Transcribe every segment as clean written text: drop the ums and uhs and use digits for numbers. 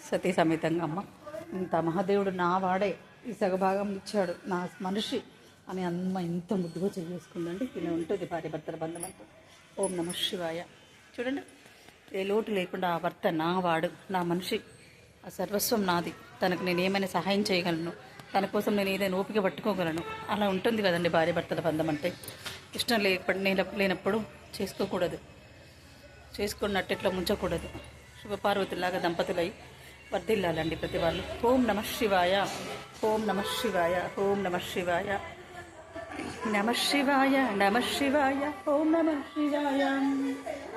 సతీ సమేతంగా అమ్మ ఇంత మహాదేవుడు నా వాడే ఈ సగభాగం ఇచ్చాడు నా మనిషి అని అమ్మ ఇంత ముద్దుగా చేసుకుందండి. ఇలా ఉంటుంది భార్య భర్తల బంధం అంతా. ఓం నమ శివాయ. చూడండి, ఏ లోటు లేకుండా ఆ భర్త నా వాడు, నా మనిషి, ఆ సర్వస్వం నాది, తనకు నేను ఏమైనా సహాయం చేయగలను, తన కోసం నేను ఏదైనా ఓపిక పట్టుకోగలను. అలా ఉంటుంది కదండి భార్య భర్తల బంధం అంటే. ఇష్టం లేనప్పుడు చేసుకోకూడదు, చేసుకున్నట్టు ఇట్లా ముంచకూడదు. శివపార్వతులాగా దంపతులై వర్ధిల్లాలండి ప్రతి వాళ్ళు. ఓం నమ శివాయ, ఓం నమ శివాయ, ఓం నమ శివాయ, నమ శివాయ, నమ శివాయ, ఓం నమ శివాయ.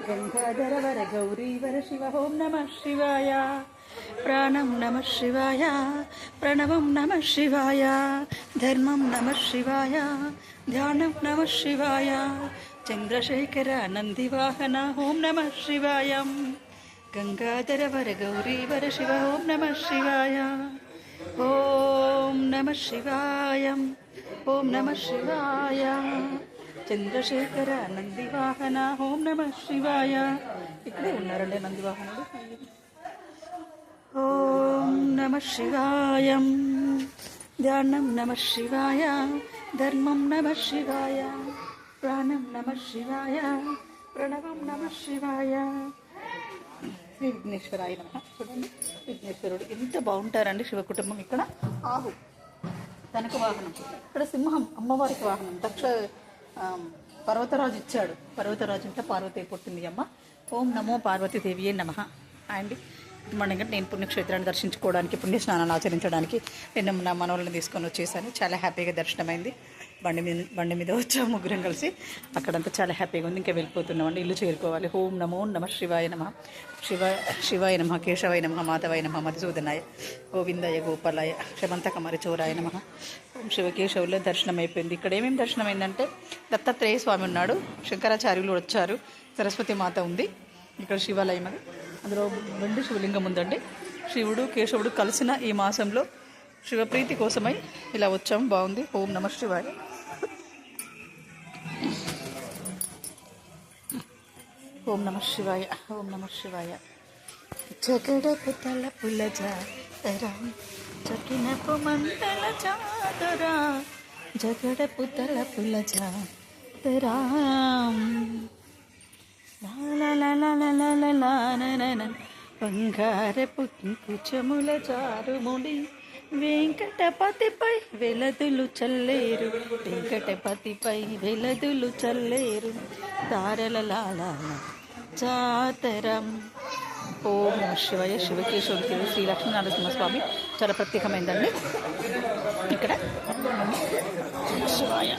గంగాధర వర గౌరీ వర శివ ఓం నమ శివాయ. ప్రాణం నమ శివాయ, ప్రణవం నమ శివాయ, ధర్మం నమ శివాయ, ధ్యానం నమ శివాయ. చంద్రశేఖర నందివాహన ఓం నమ శివాయ. గంగాధర వర గౌరీ వర శివ ఓం నమ శివాయ. ఓం నమ శివాయ, ఓం నమ శివాయ. చంద్రశేఖర నందివాహన ఓం నమ శివాయ. ఇక్కడే ఉన్నారండి నందివాహనుడు. ఓం నమ శివాయ, ధ్యానం నమ శివాయ, ధర్మం నమ శివాయ, ప్రాణం నమ శివాయ, ప్రణవం నమ శివాయ. శ్రీ విఘ్నేశ్వరాయ నమ. చూడండి, విఘ్నేశ్వరుడు ఎంత బాగుంటారండి. శివ కుటుంబం. ఇక్కడ ఆవు తనకు వాహనం, ఇక్కడ సింహం అమ్మవారికి వాహనం. పర్వతరాజు ఇచ్చాడు. పర్వతరాజు అంటే పార్వతి పుట్టింది అమ్మ. ఓం నమో పార్వతీదేవియే నమ. అండి మనకి నేను పుణ్యక్షేత్రాన్ని దర్శించుకోవడానికి, పుణ్యస్నానాలు ఆచరించడానికి నేను నా మనవలను తీసుకొని వచ్చేసాను. చాలా హ్యాపీగా దర్శనమైంది. బండి మీద వచ్చాము ముగ్గురం కలిసి. అక్కడంతా చాలా హ్యాపీగా ఉంది. ఇంకా వెళ్ళిపోతున్నామండి, ఇల్లు చేరుకోవాలి. ఓం నమో నమ శివాయ నమ. శివాయ నమ, కేశవాయ నమ, మాధవాయ నమ, మధుసూదనాయ, గోవిందాయ, గోపాలాయ, క్షమంతకమరి చోరాయ నమ. ఓం శివకేశవుల్లో దర్శనం అయిపోయింది. ఇక్కడ ఏమేమి దర్శనమైందంటే దత్తాత్రేయ స్వామి ఉన్నాడు, శంకరాచార్యులు వచ్చారు, సరస్వతి మాత ఉంది, ఇక్కడ శివాలయం అది, అందులో వెండి శివలింగం ఉందండి. శివుడు కేశవుడు కలిసిన ఈ మాసంలో శివప్రీతి కోసమై ఇలా వచ్చాము. బాగుంది. ఓం నమ శివాయ. ఓం నమ శివాయ, ఓం నమ శివాయ. జగడపు తలపుల జాతరా, చకినపు మంటల జాతరా, జగడపు తలపుల జాతరా, బంగారపు కుచముల చారుముడి, వెంకటపతిపై వెలదులు చల్లేరు, వెంకటపతిపై వెలదులు చల్లేరు, తారల లాల జాతరం. ఓం నమ శివాయ. శివకేశవుడికి శ్రీ లక్ష్మీనరసింహస్వామి చాలా ప్రత్యేకమైందండి ఇక్కడ. శివాయ.